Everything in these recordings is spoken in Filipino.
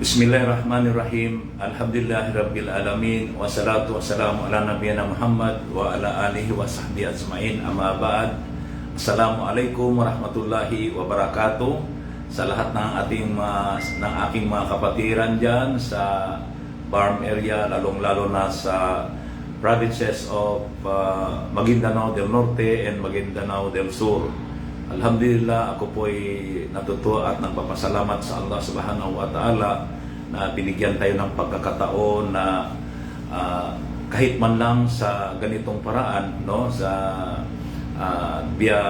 Bismillahirrahmanirrahim. Alhamdulillahirabbil alamin wassalatu wassalamu ala nabiyyina Muhammad wa ala alihi wa sahbihi ajmain. Amma ba'd. Assalamualaikum warahmatullahi wabarakatuh. Sa lahat ng aking mga kapatiran diyan sa Barm area, lalong-lalo na sa provinces of Maguindanao del Norte and Maguindanao del Sur. Alhamdulillah, ako po'y natutuwa at nagpapasalamat sa Allah Subhanahu wa Ta'ala na binigyan tayo ng pagkakataon na kahit man lang sa ganitong paraan, no, sa via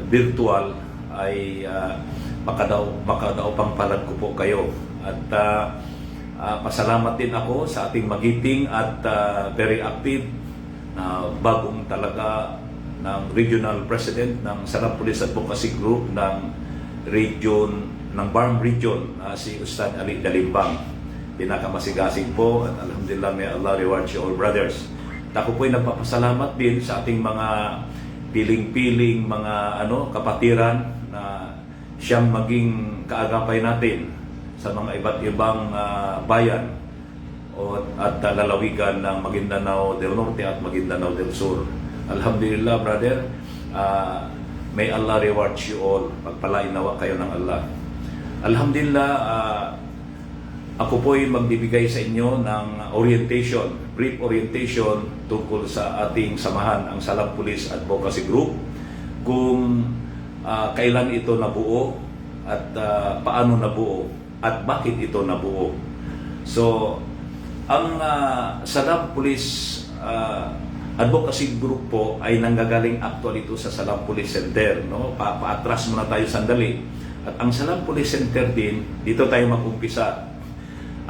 virtual ay makadaw pang palad ko po kayo. At pasalamat din ako sa ating magiting at very active na bagong talaga ng Regional President ng Salam Police Advocacy Group ng Barm Region, si Ustad Ali Dalimbang. Pinakamasigasig po at alhamdulillah, may Allah reward you all, brothers. At ako po'y nagpapasalamat din sa ating mga piling-piling mga kapatiran na siyang maging kaagapay natin sa mga iba't ibang bayan at lalawigan ng Maguindanao del Norte at Maguindanao del Sur. Alhamdulillah, brother, may Allah reward you all. Pagpalain nawa kayo ng Allah. Alhamdulillah, ako po'y magbibigay sa inyo ng orientation, brief orientation tungkol sa ating samahan, ang Salam Police Advocacy Group, kung kailan ito nabuo at paano nabuo at bakit ito nabuo. So, ang Salam Police Advocacy Group po ay nanggagaling actually ito sa Salam Police Center. No? Paatras muna tayo sandali. At ang Salam Police Center din, dito tayo mag-umpisa.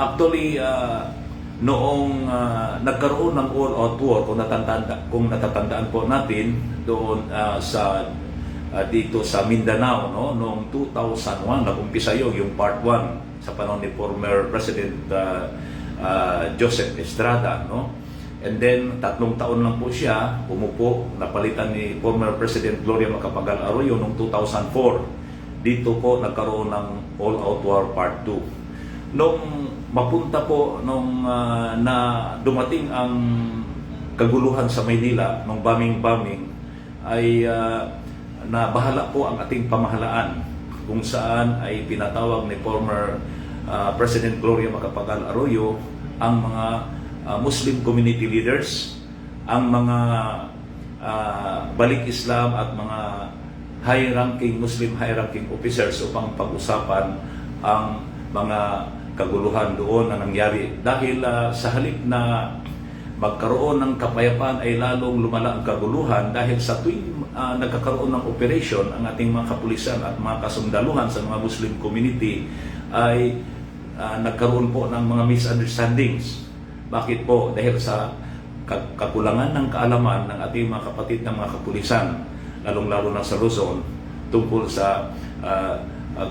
Actually, noong nagkaroon ng all-out war, kung natatandaan po natin, doon dito sa Mindanao, no? Noong 2001, nag-umpisa yung part 1 sa panahon ni former President Joseph Estrada, no? And then 3 taon lang po siya umupo, napalitan ni former President Gloria Macapagal Arroyo noong 2004. Dito po nagkaroon ng all-out war part 2. Nung mapunta po na dumating ang kaguluhan sa Maynila, nung bombing ay nabahala po ang ating pamahalaan, kung saan ay pinatawag ni former President Gloria Macapagal Arroyo ang mga Muslim community leaders, ang mga balik Islam at mga Muslim high-ranking officers upang pag-usapan ang mga kaguluhan doon na nangyari. Dahil sa halip na magkaroon ng kapayapaan ay lalong lumala ang kaguluhan, dahil sa tuwing nagkakaroon ng operation ang ating mga kapulisan at mga kasundaluhan sa mga Muslim community ay nagkaroon po ng mga misunderstandings. Bakit po? Dahil sa kakulangan ng kaalaman ng ating mga kapatid ng mga kapulisan, lalong-lalo na sa Luzon, tungkol sa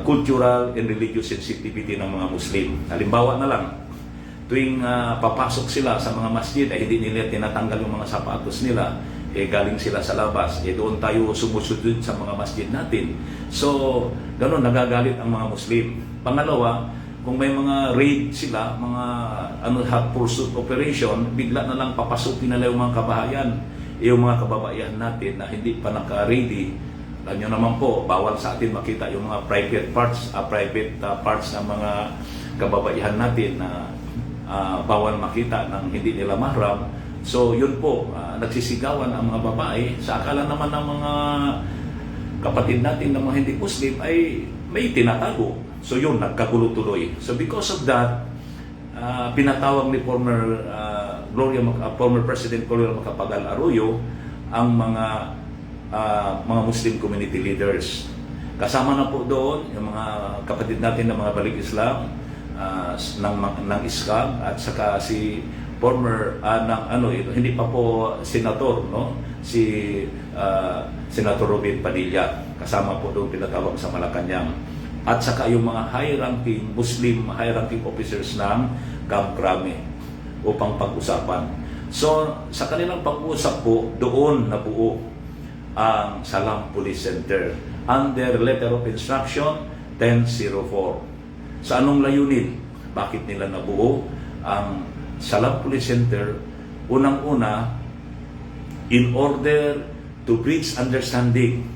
cultural and religious sensitivity ng mga Muslim. Halimbawa na lang, tuwing papasok sila sa mga masjid ay hindi nila tinatanggal yung mga sapatos nila, galing sila sa labas, doon tayo sumusunod sa mga masjid natin. So, gano'n, nagagalit ang mga Muslim. Pangalawa, kung may mga raid sila, mga hot pursuit operation, bigla na lang papasukin nila yung mga kabahayan, yung mga kababaihan natin na hindi pa naka-ready. Alam nyo naman po, bawal sa atin makita yung mga private parts ng mga kababaihan natin na bawal makita ng hindi nila mahram. So yun po, nagsisigawan ang mga babae. Sa akala naman ng mga kapatid natin ng mga hindi Muslim ay may tinatago. So yun, nagkagulo tuloy. So because of that, pinatawag ni former President Gloria Macapagal Arroyo ang mga Muslim community leaders. Kasama na po doon yung mga kapatid natin ng mga balik Islam, ng ISKAG, at saka si former hindi pa po senator, no? Si Senator Robin Padilla, kasama po doon, pinatawag sa Malacanang, at saka yung mga high-ranking Muslim high-ranking officers ng Camp Crame upang pag-usapan. So sa kanilang pag-uusap po, doon nabuo ang Salam Police Center. under letter of instruction 1004. Sa anong layunin? Bakit nila nabuo ang Salam Police Center? Unang-una, in order to bridge understanding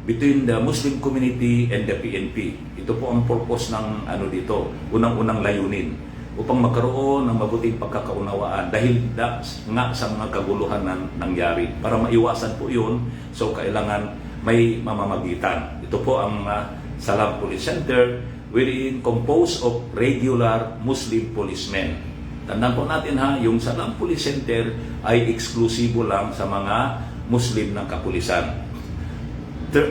between the Muslim community and the PNP. Ito po ang purpose ng dito, unang-unang layunin, upang magkaroon ng mabuting pagkakaunawaan dahil nga sa mga kaguluhan na nangyari. Para maiwasan po yun, so kailangan may mamamagitan. Ito po ang Salam Police Center, wherein composed of regular Muslim policemen. Tandaan po natin yung Salam Police Center ay eksklusibo lang sa mga Muslim ng kapulisan.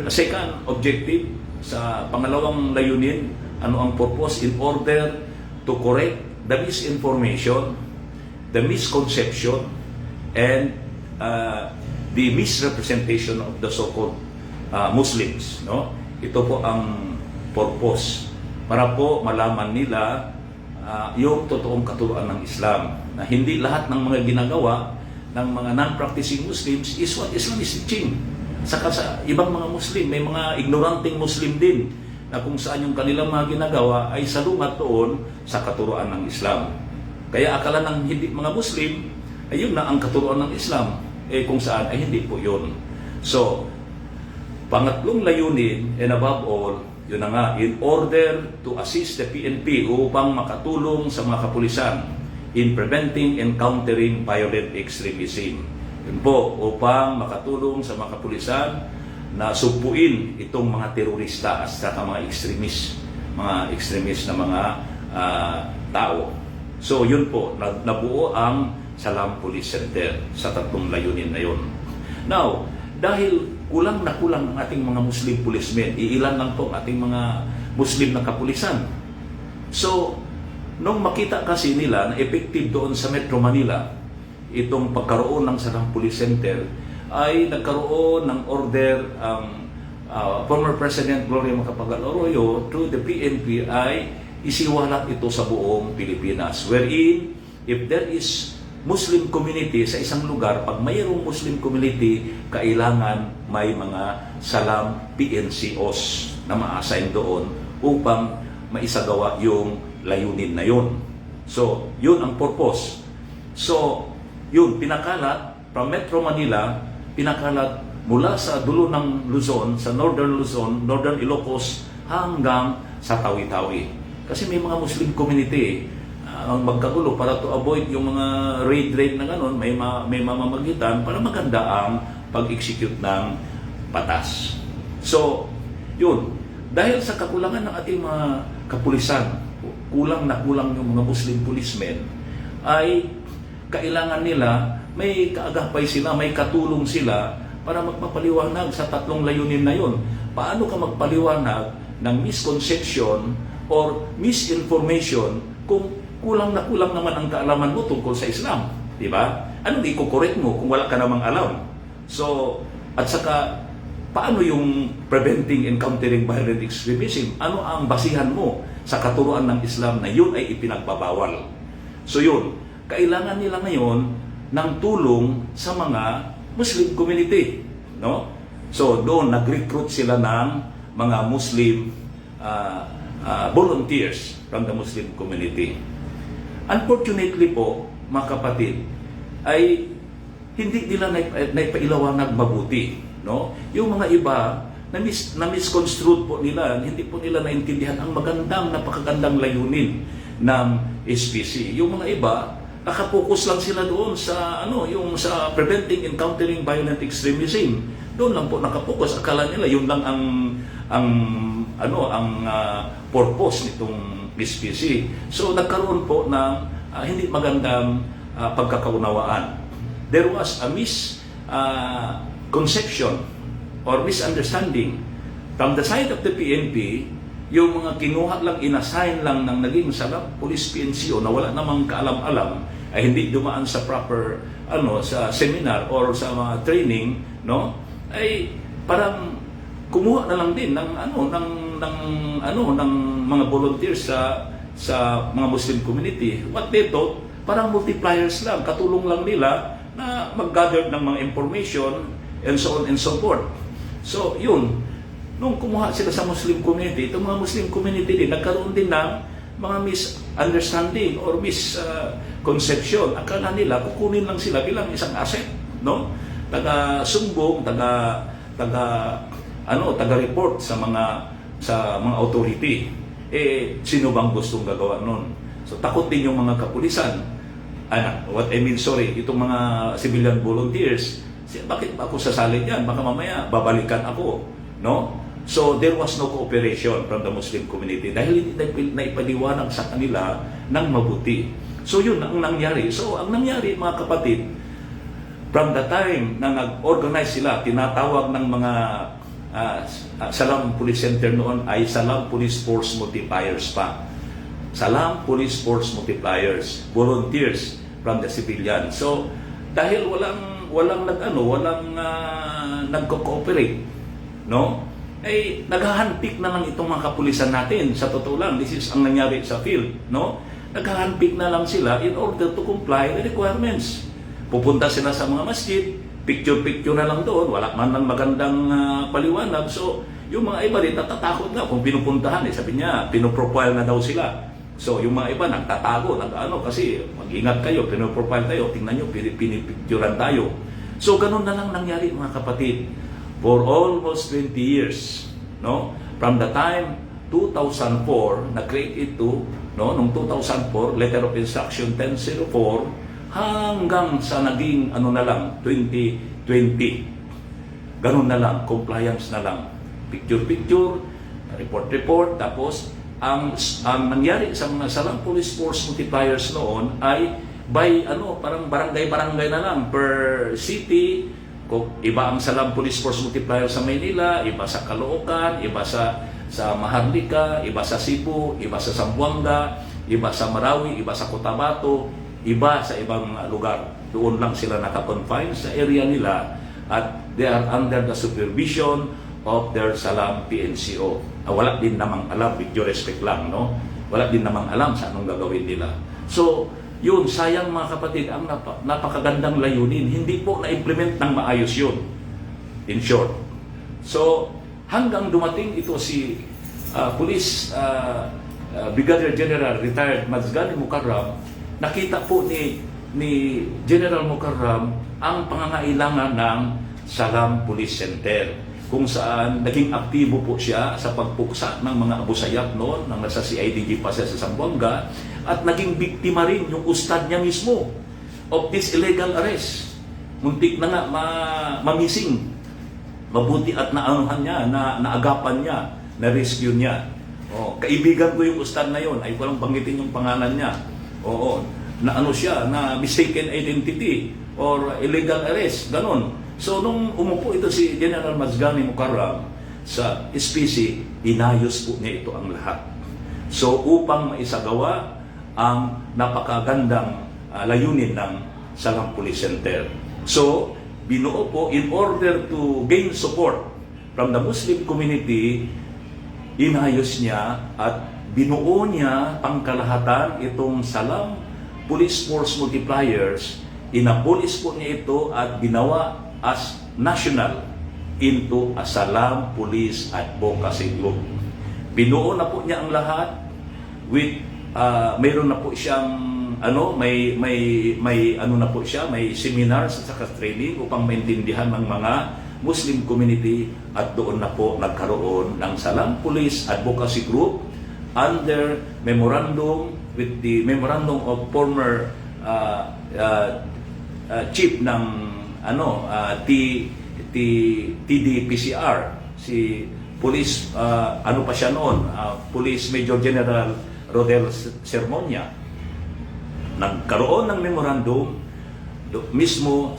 Second objective, sa pangalawang layunin, ano ang purpose? In order to correct the misinformation, the misconception, and the misrepresentation of the so-called Muslims. No? Ito po ang purpose para po malaman nila yung totoong katuruan ng Islam, na hindi lahat ng mga ginagawa ng mga non-practicing Muslims is what Islam is teaching. Saka sa ibang mga Muslim, may mga ignoranting Muslim din na kung saan yung kanilang mga ginagawa ay salungat doon sa katuruan ng Islam. Kaya akala ng hindi mga Muslim, ay yun na ang katuruan ng Islam. Kung saan ay hindi po yun. So, pangatlong layunin, and above all, yun na nga, in order to assist the PNP upang makatulong sa mga kapulisan in preventing and countering violent extremism. Yun po, upang makatulong sa mga kapulisan na sugpuin itong mga terorista at saka mga extremist na mga tao. So yun po, nabuo ang Salam Police Center sa tatlong layunin na yun. Now, dahil kulang na kulang ang ating mga Muslim policemen, iilan lang po ang ating mga Muslim na kapulisan. So, nung makita kasi nila na effective doon sa Metro Manila, itong pagkaroon ng Salam Police Center, ay nagkaroon ng order ang former President Gloria Macapagal Arroyo to the PNP ay isiwalat ito sa buong Pilipinas. Wherein, if there is Muslim community sa isang lugar, pag mayroong Muslim community, kailangan may mga Salam PNCOs na ma-assign doon upang maisagawa yung layunin na yun. So, yun ang purpose. So, yun, pinakalat from Metro Manila, pinakalat mula sa dulo ng Luzon, sa Northern Luzon, Northern Ilocos, hanggang sa Tawi-Tawi. Kasi may mga Muslim community ang magkagulo para to avoid yung mga raid na gano'n, may mamamagitan para maganda ang pag-execute ng batas. So, yun. Dahil sa kakulangan ng ating mga kapulisan, kulang na kulang yung mga Muslim policemen, ay kailangan nila, may kaagapay sila, may katulong sila para magpapaliwanag sa tatlong layunin na yun. Paano ka magpaliwanag ng misconception or misinformation kung kulang na kulang naman ang kaalaman mo tungkol sa Islam? Diba? Anong i-correct mo kung wala ka namang alam? So, at saka, paano yung preventing and countering violent extremism? Ano ang basihan mo sa katuruan ng Islam na yun ay ipinagbabawal? So yun, kailangan nila ngayon ng tulong sa mga Muslim community, no? So doon nag-recruit sila ng mga Muslim volunteers from the Muslim community. Unfortunately po, mga kapatid, ay hindi nila naipailawanag mabuti, no? Yung mga iba na misconstrued po nila, hindi po nila naintindihan ang napakagandang layunin ng SPC. Yung mga iba, nakapokus lang sila doon sa yung sa preventing and countering violent extremism. Doon lang po nakapokus. Akala nila yun lang ang purpose nitong SPC. So nagkaroon po ng hindi magandang pagkakaunawaan. There was a misconception or misunderstanding from the side of the PNP. Yung mga kinuha lang, inassign lang ng naging Salam Police PNCO na wala namang kaalam-alam, ay hindi dumaan sa proper sa seminar or sa mga training, no? Ay parang kumuha na lang din ng mga volunteers sa mga Muslim community. What they thought, parang multipliers lang, katulong lang nila na mag-gather ng mga information and so on and so forth. So, yun. nung kumuha sila sa Muslim community, itong mga Muslim community din, nagkaroon din ng mga misunderstanding or misconception. Akala nila, kukunin lang sila bilang isang asset, no? Taga-sumbong, taga-report sa mga authority. Sino bang gustong gagawa nun? So, takot din yung mga kapulisan. Itong mga civilian volunteers, bakit ba ako sasali diyan? Baka mamaya babalikan ako, no? So there was no cooperation from the Muslim community dahil hindi naipaliwanag sa kanila ng mabuti. So yun ang nangyari. So ang nangyari, mga kapatid, from the time na nag-organize sila, tinatawag ng mga Salam Police Center noon ay Salam Police Force Multipliers pa. Salam Police Force Multipliers, volunteers from the civilian. So dahil walang nagko-cooperate, no? Naghahandpik na lang itong mga kapulisan natin. Sa totoo lang, this is ang nangyari sa field, no? Naghahandpik na lang sila in order to comply with requirements. Pupunta sila sa mga masjid, picture-picture na lang doon, wala man lang magandang paliwanag. So, yung mga iba rin natatakot na kung pinupuntahan. Sabi niya, pinoprofile na daw sila. So, yung mga iba nagtatago, kasi mag-ingat kayo, pinoprofile tayo, tingnan nyo, pinipicturean tayo. So, ganun na lang nangyari, mga kapatid, for almost 20 years, no? From the time 2004, na-create ito, no? Noong 2004, Letter of Instruction 1004, hanggang sa naging, 2020. Ganun na lang, compliance na lang. Picture-picture, report-report, tapos, ang nangyari sa mga Salam Police Force Multipliers noon ay by parang barangay-barangay na lang per city. Iba ang Salam Police Force Multiplier sa Maynila, iba sa Caloocan, iba sa Maharlika, iba sa Cebu, iba sa Zamboanga, iba sa Marawi, iba sa Cotabato, iba sa ibang lugar. Doon lang sila nakakonfine sa area nila at they are under the supervision of their Salam PNCO. Wala din namang alam, with due respect lang, no? Wala din namang alam sa anong gagawin nila. So, yun, sayang mga kapatid, ang napakagandang layunin. Hindi po na-implement ng maayos yun. In short. So, hanggang dumating ito si Police Brigadier General Retired Mazgani Mukarram, nakita po ni General Mukarram ang pangangailangan ng Salam Police Center, kung saan naging aktibo po siya sa pagpuksa ng mga Abu Sayyaf noon, nang nasa CIDG pa siya sa Zamboanga, at naging biktima rin yung ustad niya mismo of this illegal arrest. Muntik na nga mamising. Mabuti at naanuhan niya, naagapan niya, na-rescue niya. Kaibigan ko yung ustad na yon, ay walang banggitin yung pangalan niya. Na mistaken identity or illegal arrest, ganon. So, nung umupo ito si General Mazgani Mukarram sa SPC, inayos po niya ito ang lahat. So, upang maisagawa ang napakagandang layunin ng Salam Police Center. So, binuo po in order to gain support from the Muslim community, inayos niya at binuo niya pangkalahatan itong Salam Police Force Multipliers. Inapolis po niya ito at ginawa as national into a Salam Police Advocacy Group. Binuo na po niya ang lahat with mayroon na po siyang may seminars at saka training upang maintindihan ng mga Muslim community, at doon na po nagkaroon ng Salam Police Advocacy Group under memorandum with the memorandum of former chief ng TDPCR, si Police pa siya noon, Police Major General Rodel Sermonia. Nagkaroon ng memorandum mismo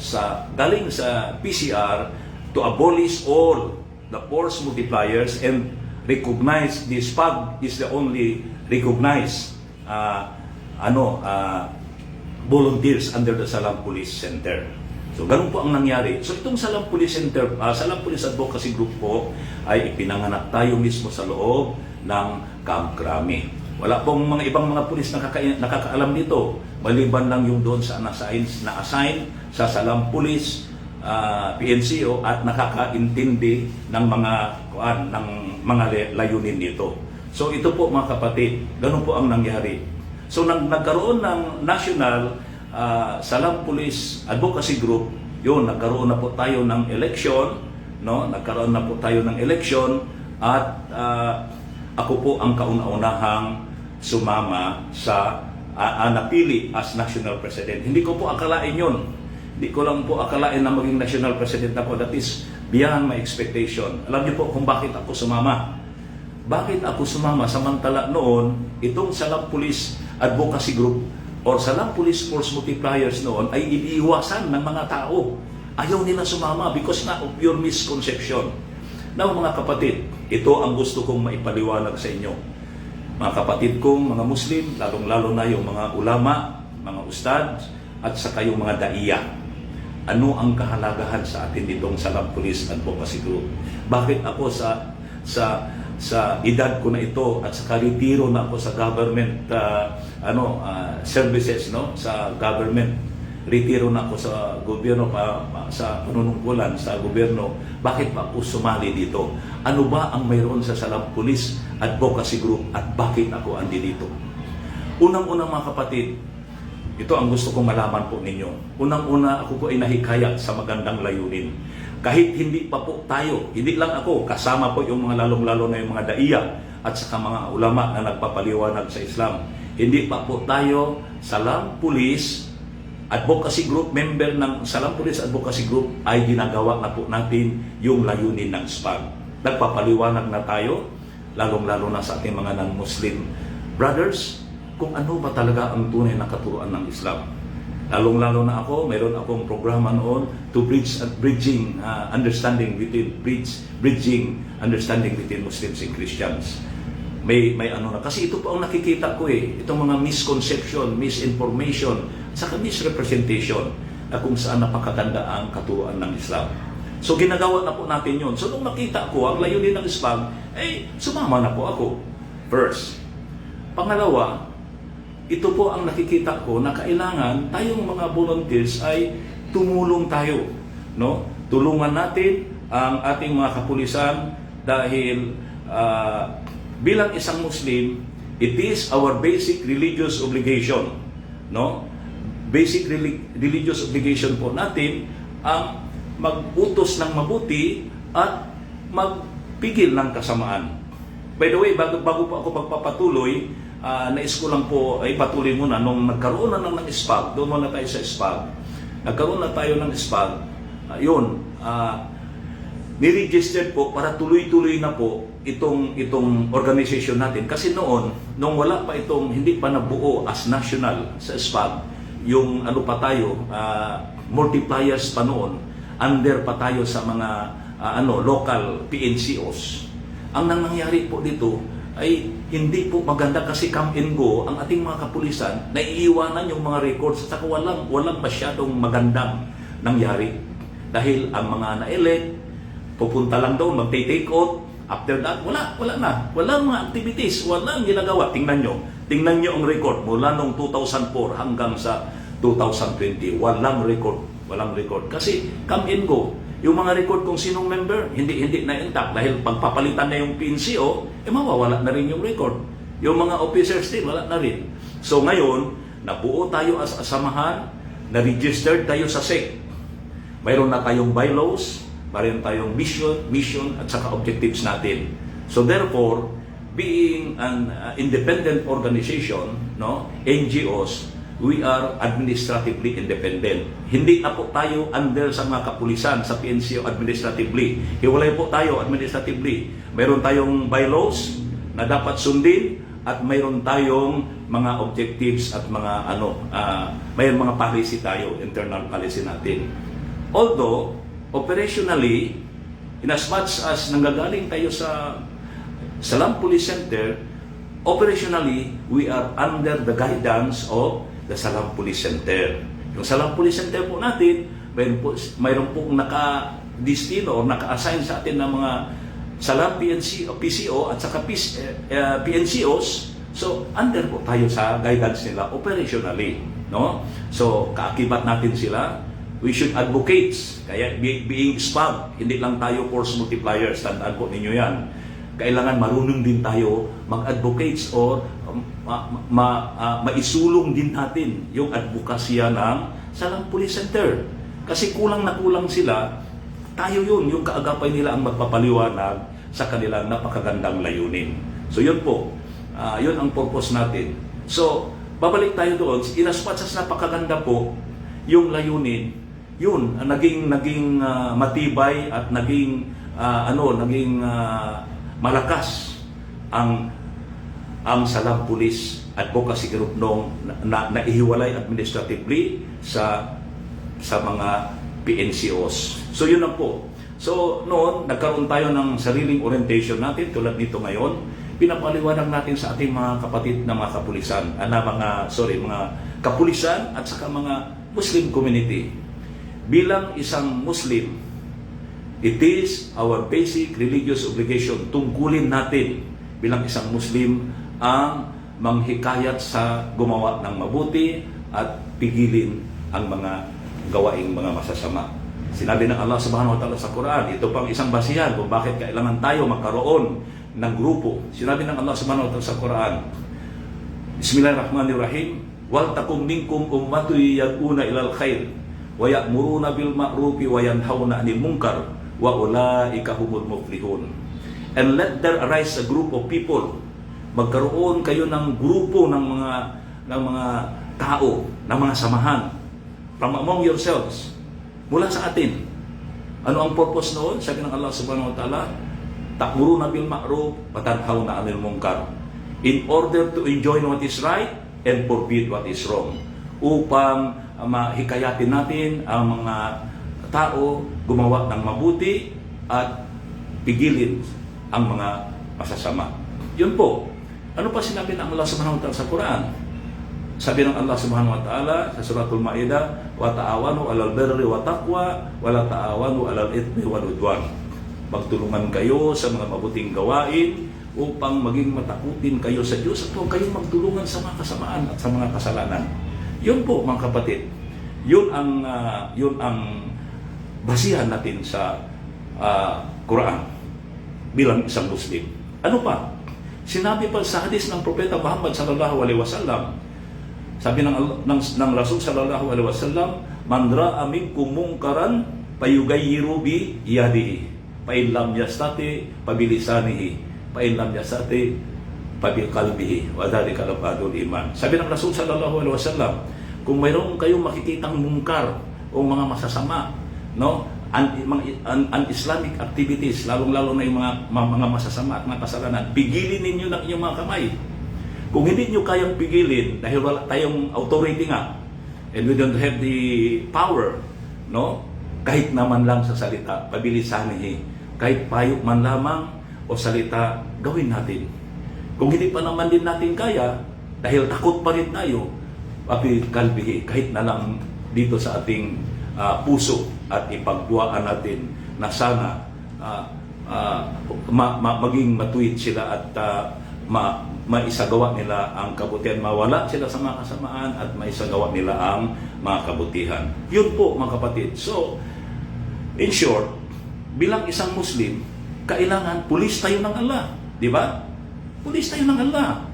galing sa PCR to abolish all the force multipliers and recognize this PAG is the only recognized volunteers under the Salam Police Center. So, ganun po ang nangyari. So, itong Salam Police Center, Salam Police Advocacy Group po ay ipinanganak tayo mismo sa loob ng Camp Crame. Wala pong mga ibang mga pulis nakakaalam nito, maliban lang yung doon sa na-assign sa Salam Police PNCO at nakakaintindi ng mga ng mga layunin nito. So ito po mga kapatid, ganun po ang nangyari. So nagkaroon ng National Salam Police Advocacy Group, yun, nagkaroon na po tayo ng election, no? Nagkaroon na po tayo ng election at ako po ang kauna-unahang sumama sa napili as National President. Hindi ko po akalain yun. Hindi ko lang po akalain na maging National President ako. That is beyond my expectation. Alam niyo po kung bakit ako sumama. Bakit ako sumama samantala noon, itong Salam Police Advocacy Group or Salam Police Force Multipliers noon ay iniiwasan ng mga tao. Ayaw nila sumama because na of your misconception. Now mga kapatid, ito ang gusto kong maipaliwanag sa inyo. Mga kapatid kong mga Muslim, lalong-lalo na yung mga ulama, mga ustad, at saka yung mga daiya. Ano ang kahalagahan sa atin ditong Salam Police Advocacy Group? Bakit ako sa edad ko na ito at sa retiro na ako sa government services, no, sa government, retiro na ako sa gobyerno, sa panunungkulan sa gobyerno, bakit pa ako sumali dito? Ano ba ang mayroon sa Salam Police Advocacy Group at bakit ako andi dito? Unang-unang mga kapatid, ito ang gusto kong malaman po ninyo. Unang-una, ako po ay nahikayat sa magandang layunin. Kahit hindi pa po tayo, hindi lang ako, kasama po yung mga lalong-lalo na yung mga daiya at saka mga ulama na nagpapaliwanag sa Islam. Hindi pa po tayo Salam Police Advocacy Group, member ng Salam Police Advocacy Group, ay ginagawa na po natin yung layunin ng SPAG. Nagpapaliwanag na tayo, lalong-lalo na sa ating mga non-Muslim brothers, kung ano ba talaga ang tunay na katuruan ng Islam. Lalong-lalo na ako, mayroon akong programa noon to bridging understanding between Muslims and Christians. May ano na, kasi ito po ang nakikita ko itong mga misconception, misinformation, saka misrepresentation na kung saan napakaganda ang katuruan ng Islam. So ginagawa na po natin yun. So nung nakita ko ang layunin ng Islam, sumama na po ako. First. Pangalawa, ito po ang nakikita ko na kailangan tayong mga volunteers ay tumulong tayo, no? Tulungan natin ang ating mga kapulisan dahil bilang isang Muslim, it is our basic religious obligation, no? Basic religious obligation po natin ang mag-utos ng mabuti at magpigil ng kasamaan. By the way, bago po ako magpapatuloy, nais ko lang po ay patuloy muna nung nagkaroon na ng SPAG, doon muna tayo sa SPAG. Nagkaroon na tayo ng SPAG, niregistered po para tuloy-tuloy na po itong organization natin. Kasi noon, nung wala pa hindi pa nabuo as national sa SPAG, yung ano pa tayo, multipliers pa noon, under pa tayo sa mga local PNCOs. Ang nangyari po dito ay hindi po maganda kasi come and go ang ating mga kapulisan, naiiwanan yung mga records at saka walang masyadong magandang nangyari. Dahil ang mga na-elect, pupunta lang doon, mag-take out, after that, wala na. Walang mga activities, walang ginagawa. Tingnan nyo ang record mula noong 2004 hanggang sa 2020. Walang record. Kasi come and go. Yung mga record kung sinong member, hindi na intact dahil pagpapalitan na yung PNCO, mawawala na rin yung record. Yung mga officers din, wala na rin. So ngayon, nabuo tayo as samahan, na-registered tayo sa SEC. Mayroon na tayong bylaws, mayroon tayong mission at saka objectives natin. So therefore, being an independent organization, no, NGOs, we are administratively independent. Hindi na po tayo under sa mga kapulisan, sa PNCO administratively. Hiwalay po tayo administratively. Mayroon tayong bylaws na dapat sundin at mayroon tayong mga objectives at mga mayroon mga policy tayo, internal policy natin. Although, operationally, in as much as nanggagaling tayo sa Salam Police Center, operationally, we are under the guidance of the Salam Police Center. Yung Salam Police Center po natin, mayroon po naka-destino o naka-assign sa atin ng mga Salam PCO at saka PNCOs. So, under po tayo sa guidance nila operationally. No? So, kaakibat natin sila We should advocate. Kaya being SPAG, hindi lang tayo force multipliers. Tandaan po ninyo yan. Kailangan marunong din tayo mag-advocates or maisulong din natin yung advokasya ng Salang Police Center. Kasi kulang na kulang sila, tayo yun, yung kaagapay nila ang magpapaliwanag sa kanilang napakagandang layunin. So yun po, yun ang purpose natin. So, babalik tayo doon, in as much as napakaganda po yung layunin, yun, naging matibay at naging malakas ang Salang Police Advocacy Group nung naihiwalay administratively sa mga PNCOs. So yun na po. So noon, nagkaroon tayo ng sariling orientation natin tulad nito ngayon. Pinapaliwanag natin sa ating mga kapatid na mga kapulisan, mga kapulisan at saka mga Muslim community. Bilang isang Muslim, it is our basic religious obligation, tungkulin natin bilang isang Muslim ang manghikayat sa gumawa ng mabuti at pigilin ang mga gawaing mga masasama. Sinabi ng Allah Subhanahu wa Ta'ala sa Quran, ito pang isang basihan kung bakit kailangan tayo magkaroon ng grupo. Sinabi ng Allah Subhanahu wa Ta'ala sa Quran, Bismillahirrahmanirrahim, wal takum minkum ummatun yad'una ilal khair wa ya'muruna bil ma'rufi wa yanhauna 'anil munkar wa ulaika humul muflihun. And let there arise a group of people. Magkaroon kayo ng grupo ng mga tao, ng mga samahan from among yourselves, mula sa atin. Ano ang purpose noon? Sabi ng Allah Subhanahu wa Ta'ala, ta'muruna bil ma'ruf wa tanhauna 'anil munkar. In order to enjoin what is right and forbid what is wrong. Upang mahikayatin natin ang mga tao gumawa ng mabuti at pigilin ang mga masasama. Yun po. Ano pa sinabi ng Allah Subhanahu wa Ta'ala sa Quran? Sabi ng Allah Subhanahu wa Ta'ala sa Suratul Maidah, wa ta'awanu 'alal birri wa taqwa wa la ta'awanu 'alal ithmi wal 'udwan. Magtulungan kayo sa mga mabuting gawain upang maging matakutin kayo sa Diyos at huwag kayong magtulungan sa mga kasamaan at sa mga kasalanan. Yun po mga kapatid. Yun ang basihan natin sa Quran bilang isang Muslim. Ano pa? Sinabi pa sa hadis ng Propeta Muhammad sallallahu alaihi wasallam, sabi ng Rasul sallallahu alaihi wasallam, man ra'a minkum munkaran fayughayyiru bi yadihi, fa in lam yastati fa bi lisanihi, fa in lam yastati fa bi qalbihi, wa dhalika abadul iman. Sabi ng Rasul sallallahu alaihi wasallam, kung mayroon kayong makikitang mungkar o mga masasama, no, un-Islamic activities, lalong-lalo na yung mga masasama at mga kasalanan, pigilin ninyo ng inyong mga kamay. Kung hindi nyo kayang pigilin, dahil wala tayong authority nga, and we don't have the power, no, kahit naman lang sa salita, pabilisanihi, kahit payo man lamang o salita, gawin natin. Kung hindi pa naman din natin kaya, dahil takot pa rin tayo, kalbihi, kahit na lang dito sa ating puso at ipagduaan natin na sana maging matuwid sila at maisagawa nila ang kabutihan, mawala sila sa mga kasamaan at maisagawa nila ang mga kabutihan. Yun po mga kapatid. So, in short, bilang isang Muslim, kailangan pulis tayo ng Allah. Di ba? Pulis tayo ng Allah.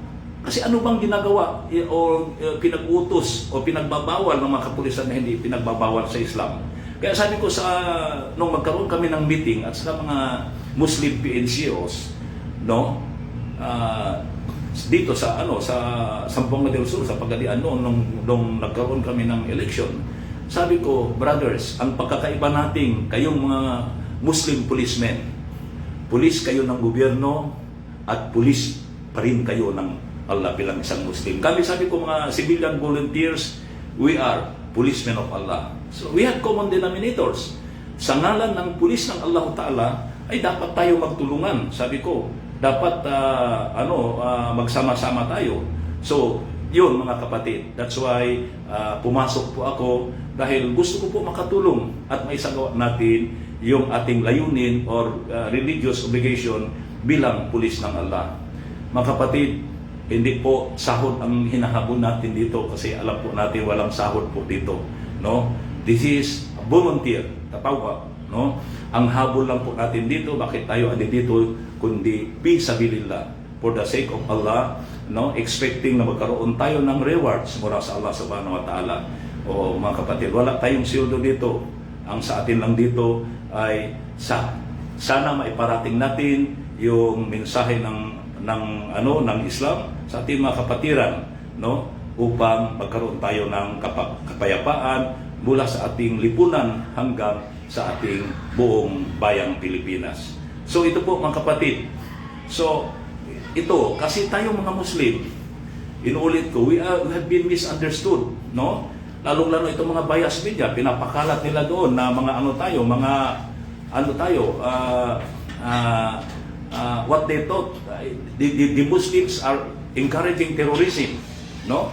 Kasi ano bang ginagawa o pinag-utos o pinagbabawal ng mga kapulisan na hindi pinagbabawal sa Islam? Kaya sabi ko nung magkaroon kami ng meeting at sa mga Muslim PNCOs, no, dito sa Zamboanga del Sur, sa Pagadian nung nagkaroon kami ng election, sabi ko, brothers, ang pagkakaiba natin, kayong mga Muslim policemen, pulis kayo ng gobyerno at pulis pa rin kayo ng Allah bilang isang Muslim. Kami, sabi ko, mga civilian volunteers, we are policemen of Allah. So we have common denominators. Sa ngalan ng pulis ng Allah Ta'ala ay dapat tayo magtulungan. Sabi ko, dapat magsama-sama tayo. So yun mga kapatid, that's why pumasok po ako dahil gusto ko po makatulong at maisagawa natin yung ating layunin or religious obligation bilang pulis ng Allah. Mga kapatid, hindi po sahod ang hinahabol natin dito kasi alam po natin walang sahod po dito, no? This is volunteer, tatawa, no? Ang habol lang po natin dito, bakit tayo dito, kundi fisabilillah, for the sake of Allah, no? Expecting na magkaroon tayo ng rewards mula sa Allah subhanahu wa ta'ala. O mga kapatid, wala tayong sildo dito. Ang sa atin lang dito ay sana maiparating natin yung mensahe ng Islam sa ating mga kapatiran, no? Upang magkaroon tayo ng kapayapaan mula sa ating lipunan hanggang sa ating buong bayang Pilipinas. So ito po mga kapatid. So ito, kasi tayong mga Muslim, inuulit ko, we have been misunderstood, no? Lalong-lalo itong mga bias media, pinapakalat nila doon na mga what they thought, the Muslims are encouraging terrorism, no?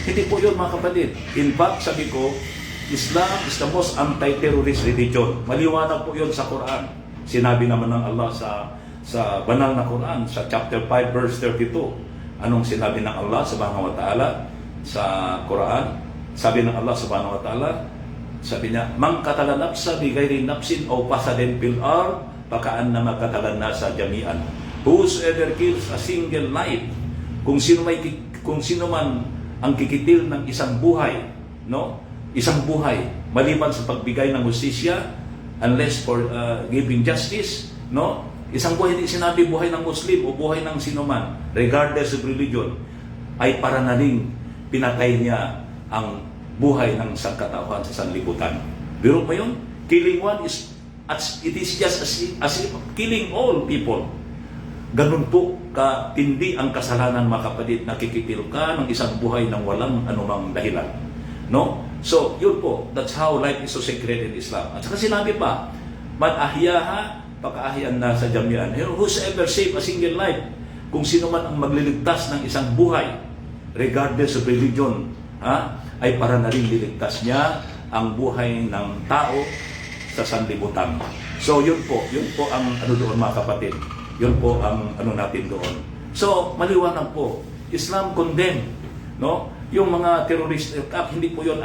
Hindi po yun mga kapatid. In fact, sabi ko, Islam is the most anti-terrorist religion. Maliwanag po yun sa Quran. Sinabi naman ng Allah sa banal na Quran, sa chapter 5 verse 32. Anong sinabi ng Allah subhanahu wa ta'ala sa Quran? Sabi ng Allah subhanahu wa ta'ala, sabi niya, "Man qatala nafsa bi ghairi nafsin aw fasadin fil ard, fakaannama qatala nasa jami'an." Whosoever kills a single life, kung sino man ang kikitil ng isang buhay, no? Isang buhay maliban sa pagbigay ng hustisya, unless for giving justice, no? Isang buhay, hindi sinabi buhay ng Muslim o buhay ng sino man, regardless of religion, ay para na rin pinatay niya ang buhay ng sangkatauhan sa sanlibutan. Biro mo yun? Killing one is just as if killing all people. Ganun po katindi ang kasalanan mga kapatid, nakikitil ka ng isang buhay ng walang anumang dahilan. No? So, yun po, that's how life is so sacred in Islam. At saka sinabi pa, "Man ahyaha, pakaahyan na sa jami'an." Whosoever save a single life, kung sino man ang magliligtas ng isang buhay, regardless of religion, ay para na rin liligtas niya ang buhay ng tao sa sanlibutan. So yun po ang doon mga kapatid. Yun po ang natin doon. So maliwanag po, Islam condemn, no? Yung mga terrorist attack, hindi po yun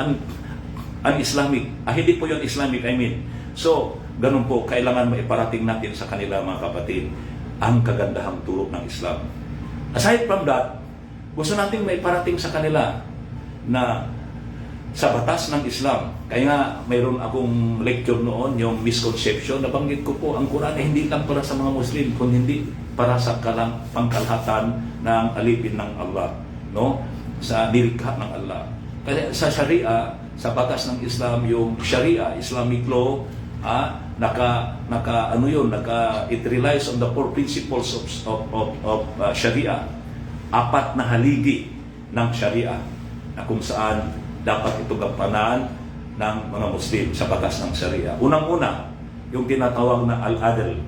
un-Islamic. Hindi po yun Islamic, I mean. So ganun po, kailangan maiparating natin sa kanila mga kapatid ang kagandahang turo ng Islam. Aside from that, gusto nating maiparating sa kanila na sa batas ng Islam. Kaya nga, mayroon akong lecture noon, yung misconception. Nabanggit ko po, ang Quran ay hindi lang para sa mga Muslim, kundi hindi para sa pangkalahatan ng alipin ng Allah, no? Sa nilikha ng Allah. Kasi sa Sharia, sa batas ng Islam, yung Sharia, Islamic law, it relies on the four principles of Sharia. Apat na haligi ng Sharia na kung saan dapat ito gampanan ng mga Muslim sa batas ng Sharia. Unang-una, yung tinatawag na al-adl,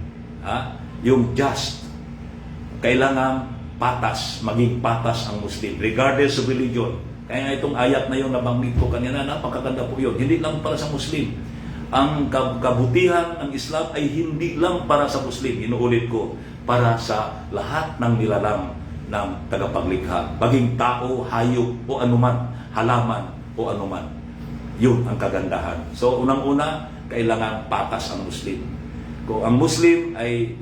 yung just. Kailangan patas, maging patas ang Muslim, regardless of religion. Kaya nga itong ayat na yung nabanggit ko kanina, napakaganda po yun. Hindi lang para sa Muslim. Ang kabutihan ng Islam ay hindi lang para sa Muslim. Inuulit ko, para sa lahat ng nilalang ng tagapaglikha. Maging tao, hayop, o anuman, halaman, o anuman. Yun ang kagandahan. So, unang-una, kailangan patas ang Muslim. Kung ang Muslim ay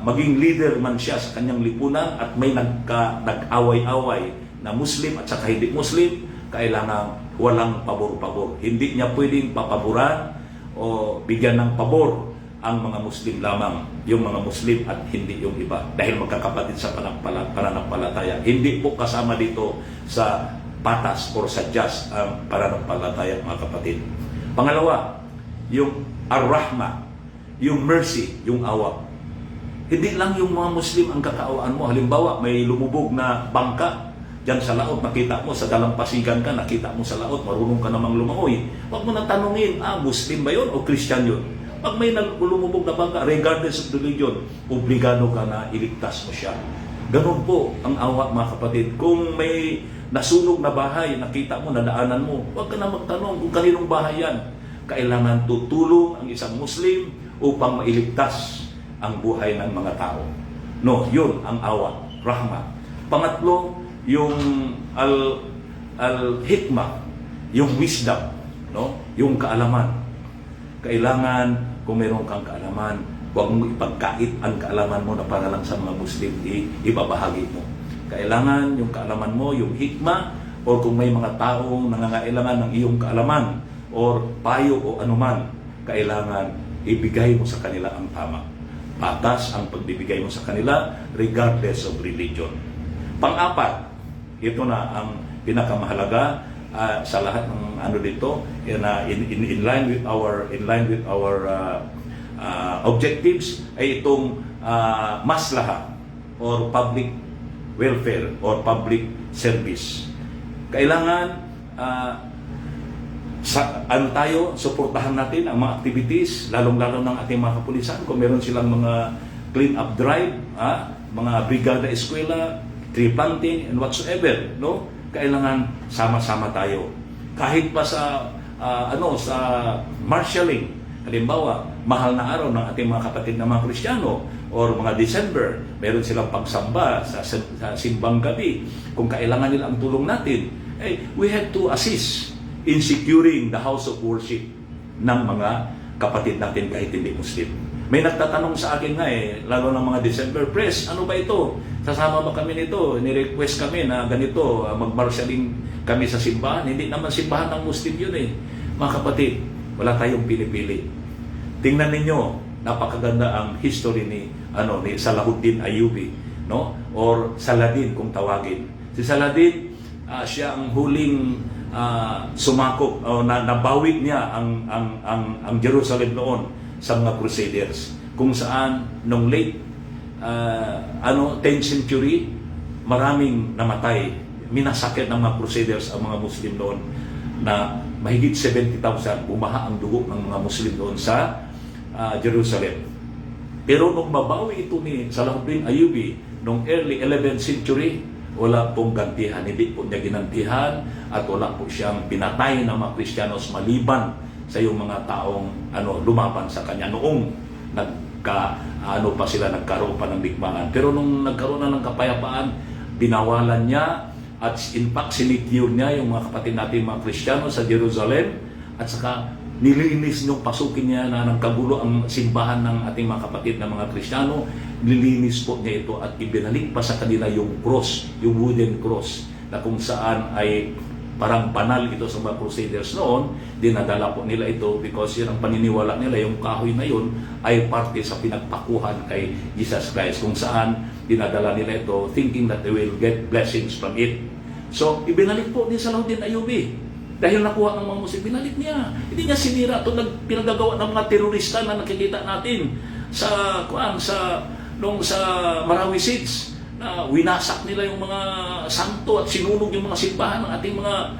maging leader man siya sa kanyang lipunan at may nag-away-away na Muslim at saka hindi Muslim, kailangan walang pabor-pabor. Hindi niya pwedeng papaboran o bigyan ng pabor ang mga Muslim lamang, yung mga Muslim at hindi yung iba. Dahil magkakapatid sa pananampalataya. Hindi po kasama dito sa patas or sa just ang pananampalataya, mga kapatid. Pangalawa, yung ar-rahma, yung mercy, yung awa. Hindi lang yung mga Muslim ang kakaawaan mo. Halimbawa, may lumubog na bangka diyan sa laot, nakita mo, sa dalampasigan ka, nakita mo sa laot, marunong ka namang lumangoy. Huwag mo nang tanungin, Muslim ba yun o Christian yun? Pag may lumubog na bangka, regardless of religion, obligado ka na iligtas mo siya. Ganun po ang awa, mga kapatid. Kung may nasunog na bahay, nakita mo, nadaanan mo, huwag ka na magtanong kung kaninong bahay yan. Kailangan tutulong ang isang Muslim upang mailigtas ang buhay ng mga tao. No, yun ang awa, rahma. Pangatlo, yung al-hikmah, yung wisdom. no? Yung kaalaman. Kailangan, kung meron kang kaalaman, huwag mo ipagkait ang kaalaman mo na para lang sa mga Muslim, ibabahagi mo. Kailangan yung kaalaman mo, yung hikma, o kung may mga taong nangangailangan ng iyong kaalaman, or payo o anuman, kailangan ibigay mo sa kanila ang tama. Patas ang pagbibigay mo sa kanila regardless of religion. Pang-apat, ito na ang pinakamahalaga sa lahat ng ano dito, in line with our objectives, ay itong maslaha or public welfare or public service. Kailangan tayo, suportahan natin ang mga activities, lalong-lalo ng ating mga kapulisan. Kung meron silang mga clean-up drive, mga brigada eskwela, tree planting, and whatsoever, no? Kailangan sama-sama tayo. Kahit pa sa sa marshalling, halimbawa, mahal na araw ng ating mga kapatid na mga Kristiyano, or mga December, meron silang pagsamba sa simbang gabi. Kung kailangan nila ang tulong natin, we have to assist in securing the house of worship ng mga kapatid natin kahit hindi Muslim. May nagtatanong sa akin nga lalo ng mga December press, ano ba ito? Sasama ba kami nito? Ni-request kami na ganito, mag-marshalling kami sa simbahan. Hindi naman simbahan ng Muslim yun Mga kapatid, wala tayong pili-pili. Tingnan ninyo, napakaganda ang history ni Salahuddin Ayyubi, no? Or Saladin kung tawagin. Si Saladin, siya ang huling sumakop o nabawi niya ang Jerusalem noon sa mga Crusaders, kung saan nung late 10th century maraming namatay, minasakit ng mga Crusaders ang mga Muslim noon, na mahigit 70,000 bumaha ang dugo ng mga Muslim doon sa Jerusalem. Pero nung mabawi ito ni Salahuddin Ayyubi nung early 11th century, wala pong gantihan, hindi po niya ginantihan, at wala po siyang pinatay ng mga Kristiyanos maliban sa yung mga taong lumaban sa kanya noong nagkaroon pa ng digmaan. Pero nung nagkaroon na ng kapayapaan, binawalan niya, at in fact sinecure niya yung mga kapatid natin mga Kristiyano sa Jerusalem, at saka nilinis niyong pasukin niya na ng kagulo ang simbahan ng ating mga kapatid na mga Kristiyano. Nilinis po niya ito at ibinalik pa sa kanila yung cross, yung wooden cross, na kung saan ay parang banal ito sa mga Crusaders noon. Dinadala po nila ito because yun ang paniniwala nila, yung kahoy na yun ay parte sa pinagpakuhan kay Jesus Christ, kung saan dinadala nila ito thinking that they will get blessings from it. So, ibinalik po ni Salahuddin Ayyubi. Dahil nakuha ng mga Muslim, binalik niya. Hindi niya sinira ito, pinagagawa ng mga terorista na nakikita natin sa Marawi Siege, na winasak nila yung mga santo at sinunog yung mga simbahan ng ating mga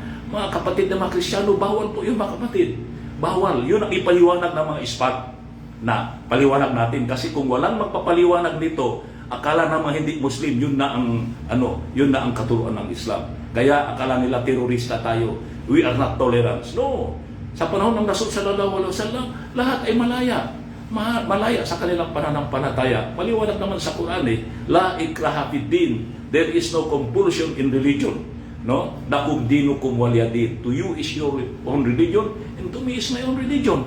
kapatid na mga Kristiyano. Bawal po yun, mga kapatid. Bawal. Yun ang ipaliwanag ng mga ispat na paliwanag natin. Kasi kung walang magpapaliwanag nito, akala ng mga hindi Muslim, yun na ang katuruan ng Islam. Kaya akala nila terorista tayo. We are not tolerant. No. Sa panahon ng Rasul sallallahu alaihi wasallam, lahat ay malaya. Malaya sa kanilang pananampalataya. Maliwanag naman sa Quran la ikraha fid din. There is no compulsion in religion. No? Lakum dinukum waliyadin. To you is your own religion, and to me is my own religion.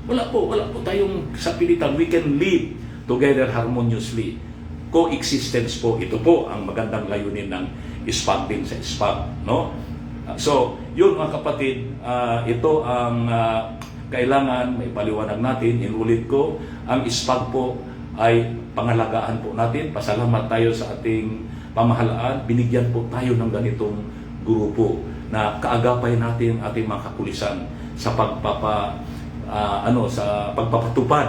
Wala po tayong sapilitan. We can live together harmoniously. Coexistence po. Ito po ang magandang layunin ng ISPAC din sa ISPAC. No? So, yun mga kapatid, ito ang kailangan may paliwanag natin. Inulit ko, ang ISPAG po ay pangalagaan po natin. Pasalamat tayo sa ating pamahalaan. Binigyan po tayo ng ganitong grupo na kaagapay natin ating mga kapulisan sa pagpapatupad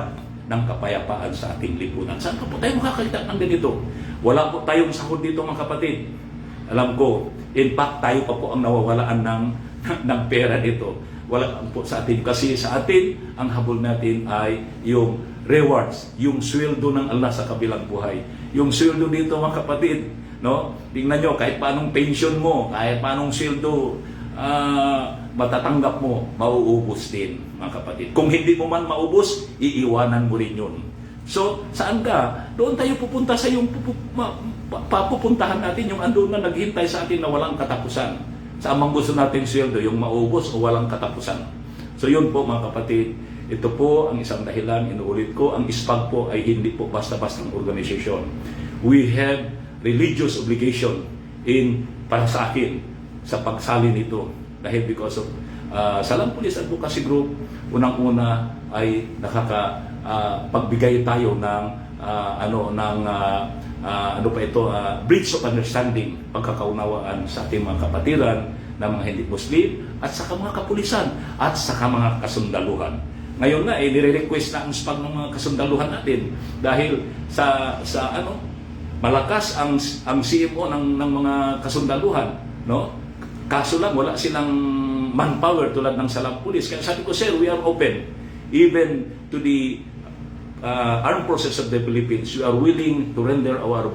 ng kapayapaan sa ating lipunan. Saan po tayo makakita ng ganito? Wala po tayong sahod dito mga kapatid. Alam ko, in fact, tayo pa po ang nawawalaan ng pera dito. Wala po sa atin. Kasi sa atin, ang habol natin ay yung rewards, yung sweldo ng Allah sa kabilang buhay. Yung sweldo dito mga kapatid, no? Tingnan nyo, kahit paanong pension mo, kahit paanong sweldo matatanggap mo, mauubos din mga kapatid. Kung hindi mo man maubos, iiwanan mo rin yun. So, saan ka? Doon tayo pupunta sa yung papupuntahan natin, yung andun na naghintay sa atin na walang katapusan. Sa amang gusto natin sweldo, yung maubos o walang katapusan. So yun po mga kapatid, ito po ang isang dahilan, inuulit ko, ang ISPAG po ay hindi po basta-bastang organization. We have religious obligation para sa akin sa pagsali nito. Dahil because of Salam Police Advocacy Group, unang-una ay pagbigay tayo ng bridge of understanding, pagkakaunawaan sa ating mga kapatiran ng mga hindi Muslim at saka mga kapulisan at saka mga kasundaluhan. Ngayon nga nire-request na ang SPAG ng mga kasundaluhan natin dahil sa malakas ang CMO ng mga kasundaluhan, no? Kaso lang wala silang manpower tulad ng Salam Police. Kaya sabi ko, sir, we are open even to the armed forces of the Philippines. We are willing to render our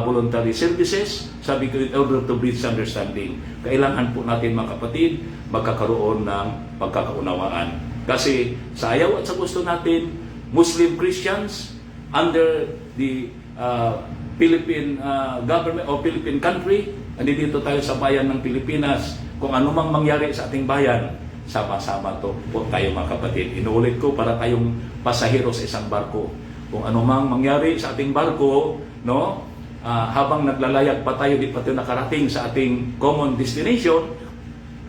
voluntary services, sabi ko, in order to bridge understanding. Kailangan po natin mga kapatid magkakaroon ng pagkakaunawaan. Kasi sa ayaw at sa gusto natin, Muslim Christians under the Philippine government o Philippine country, andito tayo sa bayan ng Pilipinas. Kung anumang mangyari sa ating bayan, sama-sama to po tayo mga kapatid. Inuulit ko, para tayong pasahero sa isang barko. Kung anumang mangyari sa ating barko, no, habang naglalayag pa tayo, di pa tayo nakarating sa ating common destination,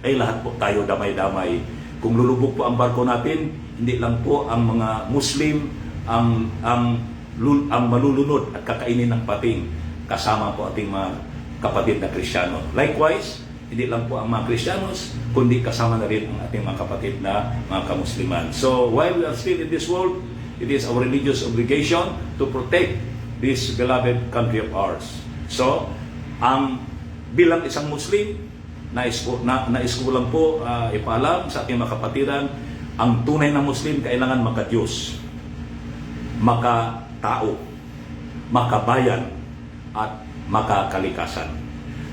ay lahat po tayo damay-damay. Kung lulubog po ang barko natin, hindi lang po ang mga Muslim ang malulunod at kakainin ng pating, kasama po ating mga kapatid na Kristiyano. Likewise, hindi lang po ang mga Kristiyanos, kundi kasama na rin ang ating mga kapatid na mga kamusliman. So, while we are still in this world, it is our religious obligation to protect this beloved country of ours. So, bilang isang Muslim, nais ko lang po ipaalam sa ating mga kapatiran, ang tunay na Muslim kailangan maka-Diyos, maka-tao, makabayan, at makakalikasan.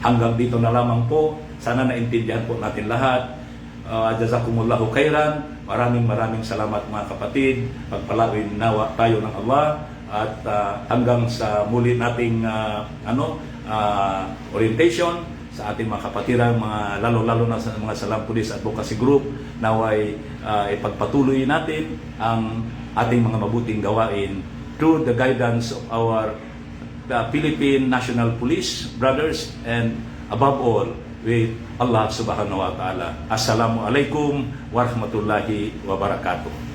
Hanggang dito na lamang po. Sana naintindihan po natin lahat. Jazakumullahu khairan. Maraming salamat mga kapatid. Pagpalain nawa tayo ng Allah. At hanggang sa muli nating orientation sa ating mga kapatiran, lalo-lalo na sa mga Salam Police Advocacy Group, naway ipagpatuloy natin ang ating mga mabuting gawain through the guidance of our Philippine National Police brothers, and above all with Allah subhanahu wa ta'ala. Assalamualaikum warahmatullahi wabarakatuh.